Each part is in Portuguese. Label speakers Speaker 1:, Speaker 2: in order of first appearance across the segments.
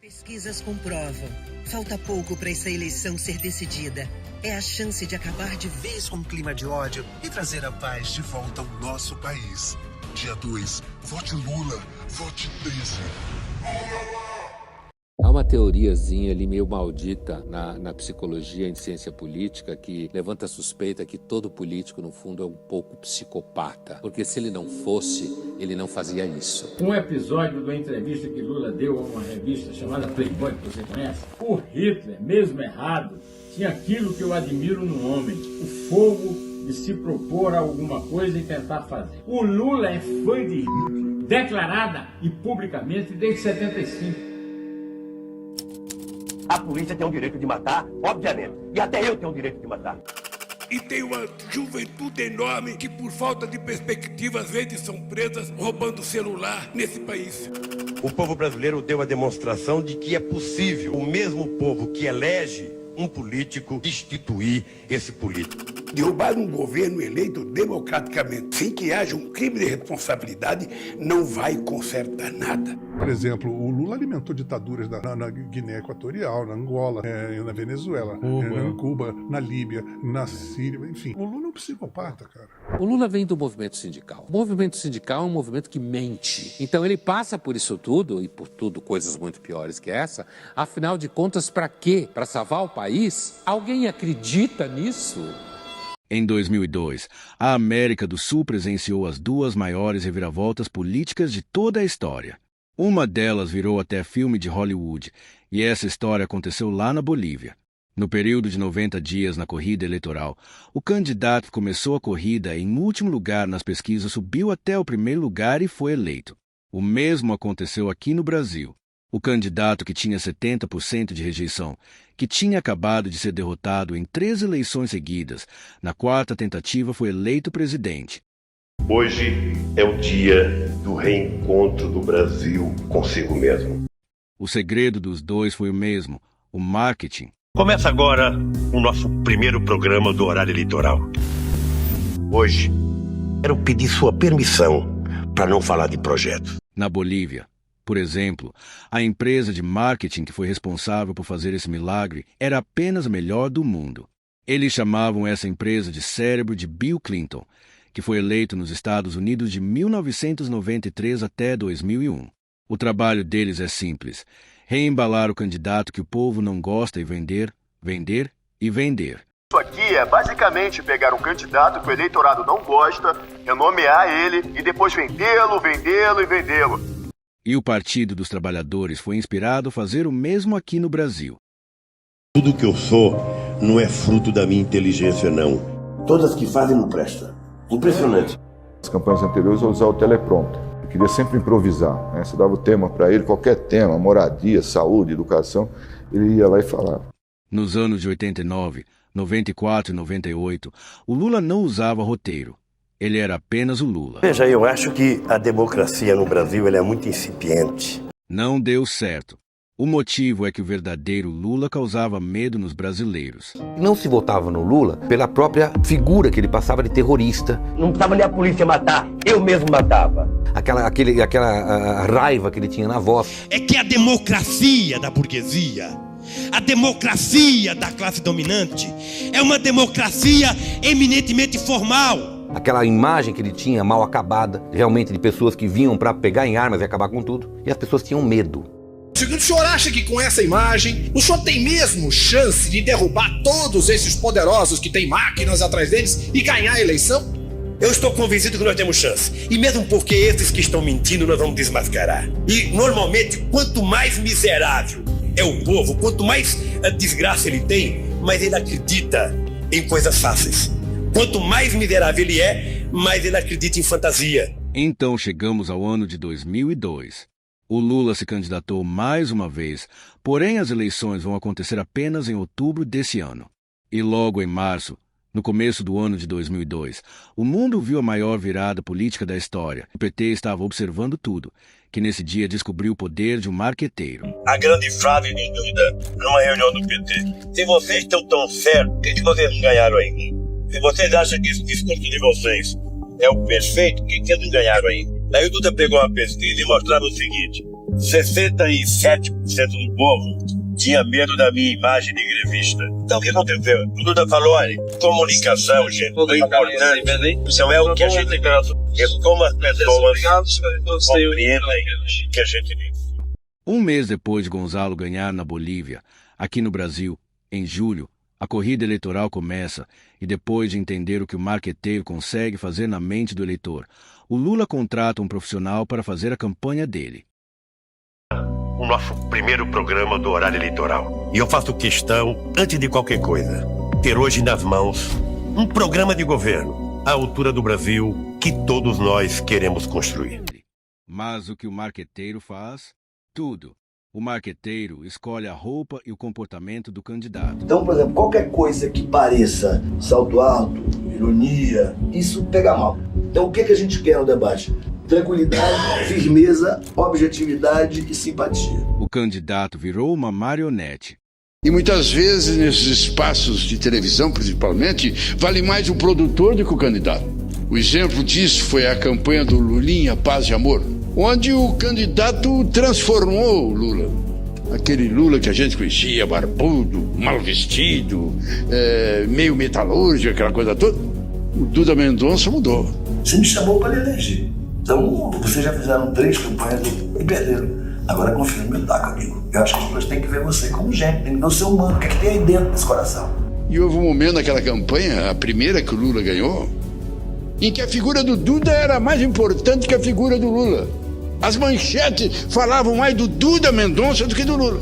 Speaker 1: Pesquisas comprovam. Falta pouco para essa eleição ser decidida. É a chance de acabar de vez com o clima de ódio
Speaker 2: e trazer a paz de volta ao nosso país. Dia 2, vote Lula, vote 13.
Speaker 3: Há uma teoriazinha ali meio maldita na psicologia, em ciência política, que levanta a suspeita que todo político, no fundo, é um pouco psicopata. Porque se ele não fosse, ele não fazia isso.
Speaker 4: Um episódio da entrevista que Lula deu a uma revista chamada Playboy, que você conhece, o Hitler, mesmo errado, tinha aquilo que eu admiro no homem, o fogo de se propor a alguma coisa e tentar fazer. O Lula é fã de Hitler, declarada e publicamente desde 75.
Speaker 5: A polícia tem o direito de matar, obviamente. E até eu tenho o direito de matar.
Speaker 6: E tem uma juventude enorme que, por falta de perspectiva, às vezes são presas roubando celular nesse país.
Speaker 5: O povo brasileiro deu a demonstração de que é possível o mesmo povo que elege um político destituir esse político.
Speaker 6: Derrubar um governo eleito democraticamente, sem que haja um crime de responsabilidade, não vai consertar nada.
Speaker 2: Por exemplo, o Lula alimentou ditaduras na Guiné Equatorial, na Angola, na Venezuela, na Cuba, na Líbia, na Síria, enfim. O Lula é um psicopata, cara.
Speaker 3: O Lula vem do movimento sindical. O movimento sindical é um movimento que mente. Então ele passa por isso tudo, e por tudo coisas muito piores que essa. Afinal de contas, para quê? Para salvar o país? Alguém acredita nisso?
Speaker 7: Em 2002, a América do Sul presenciou as duas maiores reviravoltas políticas de toda a história. Uma delas virou até filme de Hollywood, e essa história aconteceu lá na Bolívia. No período de 90 dias na corrida eleitoral, o candidato que começou a corrida em último lugar nas pesquisas subiu até o primeiro lugar e foi eleito. O mesmo aconteceu aqui no Brasil. O candidato que tinha 70% de rejeição, que tinha acabado de ser derrotado em 3 eleições seguidas, na 4ª tentativa foi eleito presidente.
Speaker 5: Hoje é o dia do reencontro do Brasil consigo mesmo.
Speaker 7: O segredo dos dois foi o mesmo, o marketing.
Speaker 5: Começa agora o nosso primeiro programa do horário eleitoral. Hoje, quero pedir sua permissão para não falar de projetos.
Speaker 7: Na Bolívia, por exemplo, a empresa de marketing que foi responsável por fazer esse milagre era apenas a melhor do mundo. Eles chamavam essa empresa de cérebro de Bill Clinton, que foi eleito nos Estados Unidos de 1993 até 2001. O trabalho deles é simples: reembalar o candidato que o povo não gosta e vender, vender e vender.
Speaker 8: Isso aqui é basicamente pegar um candidato que o eleitorado não gosta, renomear ele e depois vendê-lo, vendê-lo e vendê-lo.
Speaker 7: E o Partido dos Trabalhadores foi inspirado a fazer o mesmo aqui no Brasil.
Speaker 5: Tudo que eu sou não é fruto da minha inteligência, não. Todas que fazem não prestam. Impressionante.
Speaker 9: Nas campanhas anteriores eu usava o teleprompter. Eu queria sempre improvisar, né? Você dava o tema para ele, qualquer tema, moradia, saúde, educação, ele ia lá e falava.
Speaker 7: Nos anos de 89, 94 e 98, o Lula não usava roteiro. Ele era apenas o Lula.
Speaker 5: Veja, eu acho que a democracia no Brasil ela é muito incipiente.
Speaker 7: Não deu certo. O motivo é que o verdadeiro Lula causava medo nos brasileiros.
Speaker 10: Não se votava no Lula pela própria figura que ele passava de terrorista.
Speaker 5: Não precisava nem a polícia matar, eu mesmo matava.
Speaker 10: Aquela raiva que ele tinha na voz.
Speaker 11: É que a democracia da burguesia, a democracia da classe dominante, é uma democracia eminentemente formal.
Speaker 10: Aquela imagem que ele tinha mal acabada, realmente de pessoas que vinham para pegar em armas e acabar com tudo. E as pessoas tinham medo.
Speaker 12: O senhor acha que com essa imagem, o senhor tem mesmo chance de derrubar todos esses poderosos que têm máquinas atrás deles e ganhar a eleição?
Speaker 5: Eu estou convencido que nós temos chance. E mesmo porque esses que estão mentindo, nós vamos desmascarar. E, normalmente, quanto mais miserável é o povo, quanto mais desgraça ele tem, mais ele acredita em coisas fáceis. Quanto mais miserável ele é, mais ele acredita em fantasia.
Speaker 7: Então chegamos ao ano de 2002. O Lula se candidatou mais uma vez, porém as eleições vão acontecer apenas em outubro desse ano. E logo em março, no começo do ano de 2002, o mundo viu a maior virada política da história. O PT estava observando tudo, que nesse dia descobriu o poder de um marqueteiro.
Speaker 5: A grande frase de dúvida numa reunião do PT: se vocês estão tão certos, por que vocês não ganharam ainda? Se vocês acham que esse discurso de vocês é o perfeito, por que eles não ganharam ainda? Daí o Duda pegou uma pesquisa e mostrava o seguinte: 67% do povo tinha medo da minha imagem de grevista. Então o que aconteceu? O Lula falou, olha, comunicação, gente, é importante. Então é o que a gente canta. É como as pessoas compreendem o que a gente diz.
Speaker 7: Um mês depois de Gonzalo ganhar na Bolívia, aqui no Brasil, em julho, a corrida eleitoral começa e depois de entender o que o marqueteiro consegue fazer na mente do eleitor, o Lula contrata um profissional para fazer a campanha dele.
Speaker 5: O nosso primeiro programa do horário eleitoral. E eu faço questão, antes de qualquer coisa, ter hoje nas mãos um programa de governo à altura do Brasil que todos nós queremos construir.
Speaker 7: Mas o que o marqueteiro faz? Tudo. O marqueteiro escolhe a roupa e o comportamento do candidato.
Speaker 13: Então, por exemplo, qualquer coisa que pareça salto alto, ironia, isso pega mal. Então, o que a gente quer no debate? Tranquilidade, firmeza, objetividade e simpatia.
Speaker 7: O candidato virou uma marionete.
Speaker 14: E muitas vezes, nesses espaços de televisão, principalmente, vale mais o produtor do que o candidato. O exemplo disso foi a campanha do Lulinha Paz e Amor, onde o candidato transformou o Lula. Aquele Lula que a gente conhecia, barbudo, mal vestido, meio metalúrgico, aquela coisa toda. O Duda Mendonça mudou.
Speaker 13: Você me chamou para eleger. Então, vocês já fizeram 3 campanhas e perderam. Agora confia no meu taco, amigo. Eu acho que as pessoas têm que ver você como gente, tem que ver o ser humano, o que é que tem aí dentro desse coração.
Speaker 14: E houve um momento naquela campanha, a primeira que o Lula ganhou, em que a figura do Duda era mais importante que a figura do Lula. As manchetes falavam mais do Duda Mendonça do que do Lula.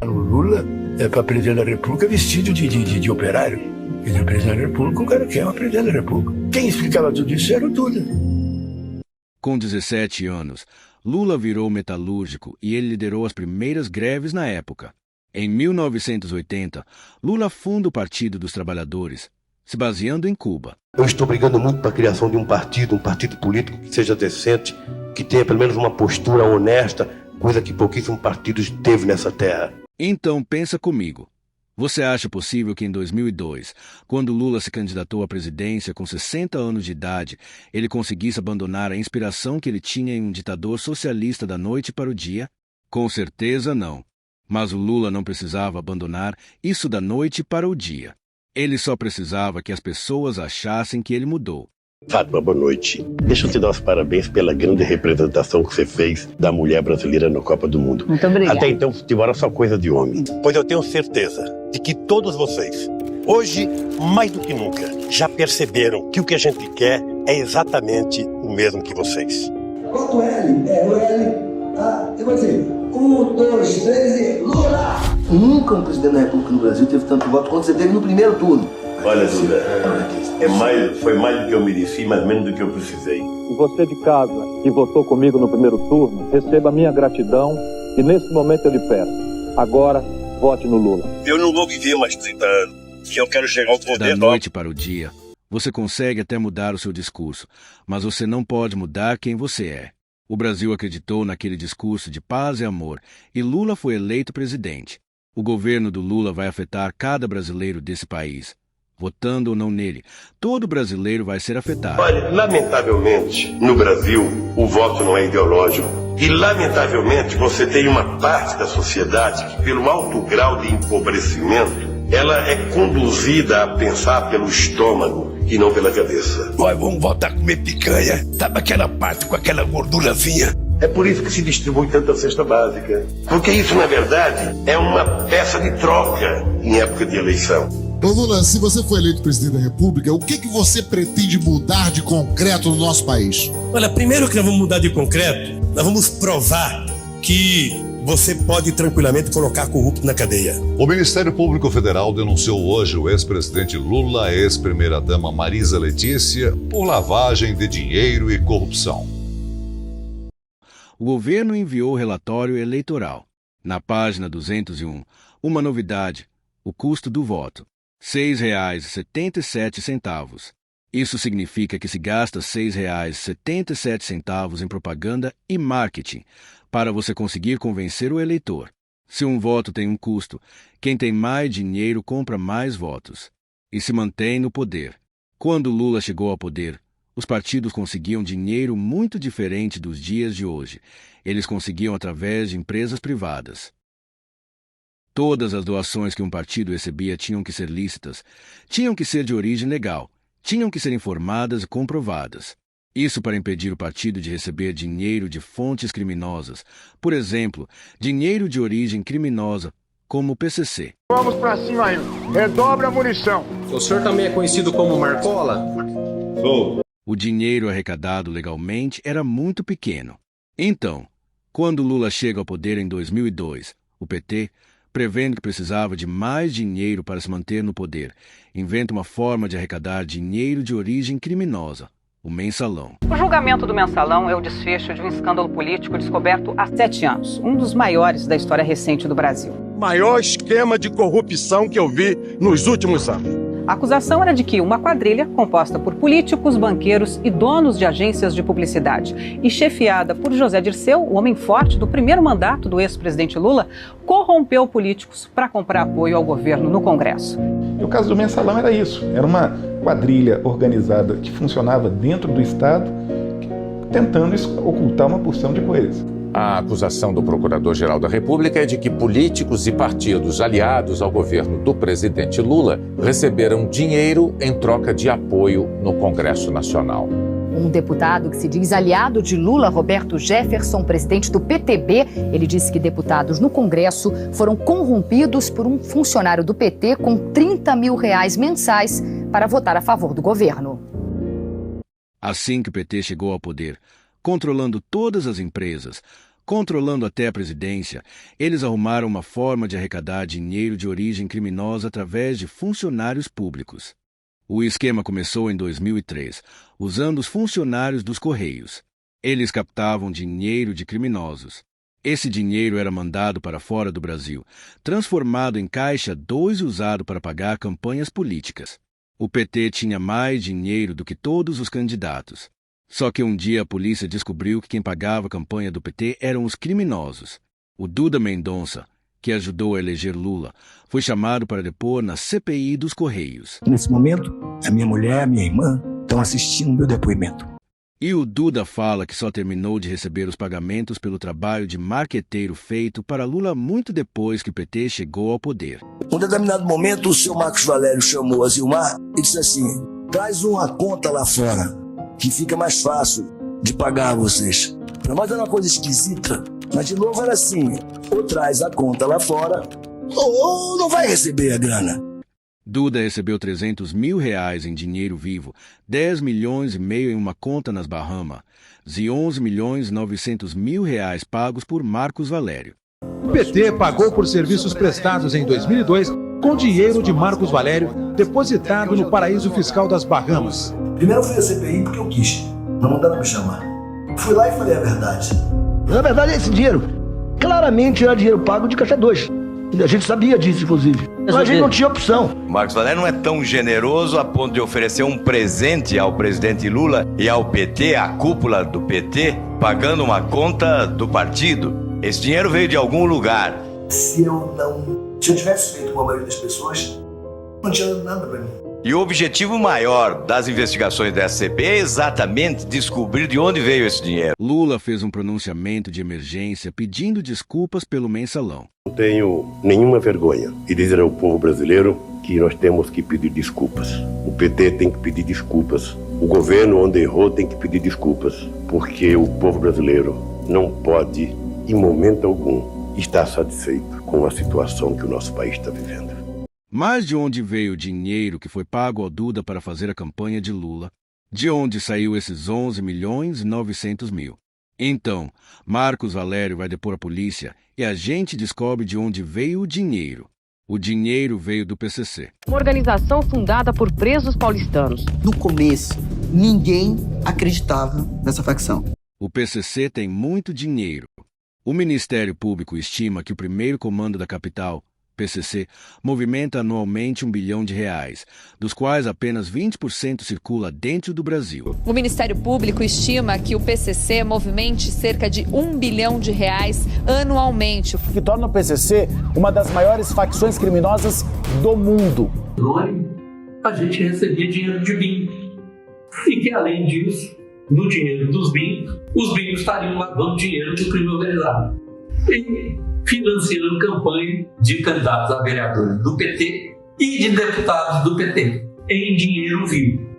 Speaker 15: O Lula é para presidente da República vestido de operário. E de presidente da República, o cara quer uma presidente da República. Quem explicava tudo isso era o Duda.
Speaker 7: Com 17 anos, Lula virou metalúrgico e ele liderou as primeiras greves na época. Em 1980, Lula funda o Partido dos Trabalhadores, se baseando em Cuba.
Speaker 16: Eu estou brigando muito para a criação de um partido político que seja decente, que tenha pelo menos uma postura honesta, coisa que pouquíssimos partidos teve nessa terra.
Speaker 7: Então pensa comigo. Você acha possível que em 2002, quando Lula se candidatou à presidência com 60 anos de idade, ele conseguisse abandonar a inspiração que ele tinha em um ditador socialista da noite para o dia? Com certeza não. Mas o Lula não precisava abandonar isso da noite para o dia. Ele só precisava que as pessoas achassem que ele mudou.
Speaker 16: Fátima, boa noite. Deixa eu te dar os parabéns pela grande representação que você fez da mulher brasileira na Copa do Mundo.
Speaker 17: Muito obrigada.
Speaker 16: Até então, futebol era só coisa de homem. Pois eu tenho certeza de que todos vocês, hoje, mais do que nunca, já perceberam que o que a gente quer é exatamente o mesmo que vocês.
Speaker 13: Quanto L? É o L. Eu vou dizer, 1, 2, 3 e Lula! Nunca um presidente da República no Brasil teve tanto voto quanto você teve no primeiro turno.
Speaker 16: Olha, Duda, foi mais do que eu mereci, mas menos do que eu precisei.
Speaker 18: E você de casa, que votou comigo no primeiro turno, receba a minha gratidão e nesse momento eu lhe peço, agora vote no Lula.
Speaker 5: Eu não vou viver mais 30 anos, que eu quero chegar ao poder.
Speaker 7: Da noite para o dia, você consegue até mudar o seu discurso, mas você não pode mudar quem você é. O Brasil acreditou naquele discurso de paz e amor e Lula foi eleito presidente. O governo do Lula vai afetar cada brasileiro desse país. Votando ou não nele, todo brasileiro vai ser afetado.
Speaker 16: Olha, lamentavelmente, no Brasil, o voto não é ideológico. E, lamentavelmente, você tem uma parte da sociedade que, pelo alto grau de empobrecimento, ela é conduzida a pensar pelo estômago e não pela cabeça.
Speaker 6: Nós vamos voltar a comer picanha. Sabe aquela parte com aquela gordurazinha?
Speaker 16: É por isso que se distribui tanta cesta básica. Porque isso, na verdade, é uma peça de troca em época de eleição.
Speaker 19: Ô Lula, se você for eleito presidente da República, o que você pretende mudar de concreto no nosso país?
Speaker 11: Olha, primeiro que nós vamos mudar de concreto, nós vamos provar que você pode tranquilamente colocar corrupto na cadeia.
Speaker 20: O Ministério Público Federal denunciou hoje o ex-presidente Lula, a ex-primeira-dama Marisa Letícia, por lavagem de dinheiro e corrupção.
Speaker 7: O governo enviou o relatório eleitoral. Na página 201, uma novidade, o custo do voto. R$ 6,77. Isso significa que se gasta R$ 6,77 em propaganda e marketing para você conseguir convencer o eleitor. Se um voto tem um custo, quem tem mais dinheiro compra mais votos e se mantém no poder. Quando Lula chegou ao poder, Os partidos conseguiam dinheiro muito diferente dos dias de hoje. Eles conseguiam através de empresas privadas. Todas as doações que um partido recebia tinham que ser lícitas, tinham que ser de origem legal, tinham que ser informadas e comprovadas. Isso para impedir o partido de receber dinheiro de fontes criminosas, por exemplo, dinheiro de origem criminosa, como o PCC.
Speaker 17: Vamos pra cima aí, redobra a munição.
Speaker 21: O senhor também é conhecido como Marcola?
Speaker 7: Sou. O dinheiro arrecadado legalmente era muito pequeno. Então, quando Lula chega ao poder em 2002, o PT, prevendo que precisava de mais dinheiro para se manter no poder, inventa uma forma de arrecadar dinheiro de origem criminosa, o mensalão.
Speaker 22: O julgamento do mensalão é o desfecho de um escândalo político descoberto há 7 anos, um dos maiores da história recente do Brasil.
Speaker 17: Maior esquema de corrupção que eu vi nos últimos anos.
Speaker 22: A acusação era de que uma quadrilha, composta por políticos, banqueiros e donos de agências de publicidade e chefiada por José Dirceu, o homem forte do primeiro mandato do ex-presidente Lula, corrompeu políticos para comprar apoio ao governo no Congresso.
Speaker 23: E o caso do mensalão era isso, era uma quadrilha organizada que funcionava dentro do Estado, tentando ocultar uma porção de coisas.
Speaker 24: A acusação do Procurador-Geral da República é de que políticos e partidos aliados ao governo do presidente Lula receberam dinheiro em troca de apoio no Congresso Nacional.
Speaker 25: Um deputado que se diz aliado de Lula, Roberto Jefferson, presidente do PTB, ele disse que deputados no Congresso foram corrompidos por um funcionário do PT com R$30 mil mensais para votar a favor do governo.
Speaker 7: Assim que o PT chegou ao poder, controlando todas as empresas, controlando até a presidência, eles arrumaram uma forma de arrecadar dinheiro de origem criminosa através de funcionários públicos. O esquema começou em 2003, usando os funcionários dos Correios. Eles captavam dinheiro de criminosos. Esse dinheiro era mandado para fora do Brasil, transformado em caixa 2 e usado para pagar campanhas políticas. O PT tinha mais dinheiro do que todos os candidatos. Só que um dia a polícia descobriu que quem pagava a campanha do PT eram os criminosos. O Duda Mendonça, que ajudou a eleger Lula, foi chamado para depor na CPI dos Correios.
Speaker 15: Nesse momento, a minha mulher e a minha irmã estão assistindo o meu depoimento.
Speaker 7: E o Duda fala que só terminou de receber os pagamentos pelo trabalho de marqueteiro feito para Lula muito depois que o PT chegou ao poder.
Speaker 13: Em um determinado momento, o senhor Marcos Valério chamou a Zilmar e disse assim: traz uma conta lá fora, que fica mais fácil de pagar a vocês. Para nós era uma coisa esquisita, mas de novo era assim: ou traz a conta lá fora, ou não vai receber a grana.
Speaker 7: Duda recebeu R$300 mil em dinheiro vivo, 10 milhões e meio em uma conta nas Bahamas e 11 milhões e 900 mil pagos por Marcos Valério.
Speaker 26: O PT pagou por serviços prestados em 2002 com dinheiro de Marcos Valério depositado no paraíso fiscal das Bahamas.
Speaker 13: Primeiro eu fui à CPI porque eu quis, não mandaram me chamar. Fui lá e falei a verdade. Na verdade, esse dinheiro claramente era dinheiro pago de Caixa 2. A gente sabia disso, inclusive. Mas a gente não tinha opção.
Speaker 27: Marcos Valério não é tão generoso a ponto de oferecer um presente ao presidente Lula e ao PT, à cúpula do PT, pagando uma conta do partido. Esse dinheiro veio de algum lugar.
Speaker 13: Se eu tivesse feito com a maioria das pessoas, não tinha nada pra mim.
Speaker 27: E o objetivo maior das investigações da SCP é exatamente descobrir de onde veio esse dinheiro.
Speaker 7: Lula fez um pronunciamento de emergência pedindo desculpas pelo mensalão.
Speaker 16: Não tenho nenhuma vergonha de dizer ao povo brasileiro que nós temos que pedir desculpas. O PT tem que pedir desculpas. O governo, onde errou, tem que pedir desculpas. Porque o povo brasileiro não pode, em momento algum, estar satisfeito com a situação que o nosso país está vivendo.
Speaker 7: Mas de onde veio o dinheiro que foi pago ao Duda para fazer a campanha de Lula? De onde saiu esses 11 milhões e 900 mil? Então, Marcos Valério vai depor a polícia e a gente descobre de onde veio o dinheiro. O dinheiro veio do PCC.
Speaker 22: Uma organização fundada por presos paulistanos.
Speaker 1: No começo, ninguém acreditava nessa facção.
Speaker 7: O PCC tem muito dinheiro. O Ministério Público estima que o primeiro comando da capital, PCC, movimenta anualmente R$1 bilhão, dos quais apenas 20% circula dentro do Brasil.
Speaker 28: O Ministério Público estima que o PCC movimente cerca de R$1 bilhão anualmente.
Speaker 29: O que torna o PCC uma das maiores facções criminosas do mundo.
Speaker 30: A gente recebia dinheiro de BIM.
Speaker 2: E que, além disso, no dinheiro dos bingos, os bingos estariam lavando dinheiro do crime organizado e financiando campanha de candidatos a vereadores do PT e de deputados do PT em dinheiro vivo.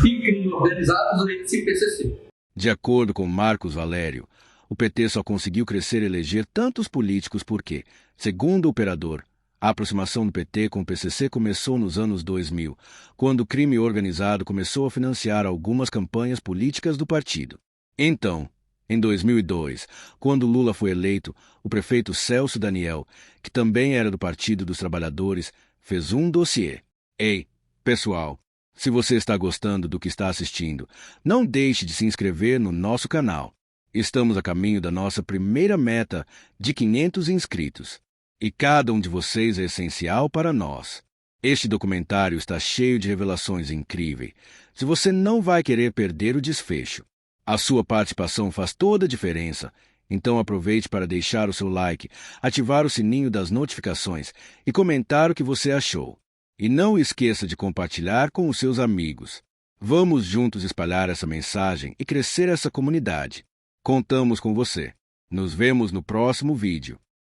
Speaker 2: E crime organizado esse PCC.
Speaker 7: De acordo com Marcos Valério, o PT só conseguiu crescer e eleger tantos políticos porque, segundo o operador, a aproximação do PT com o PCC começou nos anos 2000, quando o crime organizado começou a financiar algumas campanhas políticas do partido. Então, em 2002, quando Lula foi eleito, o prefeito Celso Daniel, que também era do Partido dos Trabalhadores, fez um dossiê. Ei, pessoal, se você está gostando do que está assistindo, não deixe de se inscrever no nosso canal. Estamos a caminho da nossa primeira meta de 500 inscritos. E cada um de vocês é essencial para nós. Este documentário está cheio de revelações incríveis. Se você não vai querer perder o desfecho. A sua participação faz toda a diferença. Então aproveite para deixar o seu like, ativar o sininho das notificações e comentar o que você achou. E não esqueça de compartilhar com os seus amigos. Vamos juntos espalhar essa mensagem e crescer essa comunidade. Contamos com você. Nos vemos no próximo vídeo.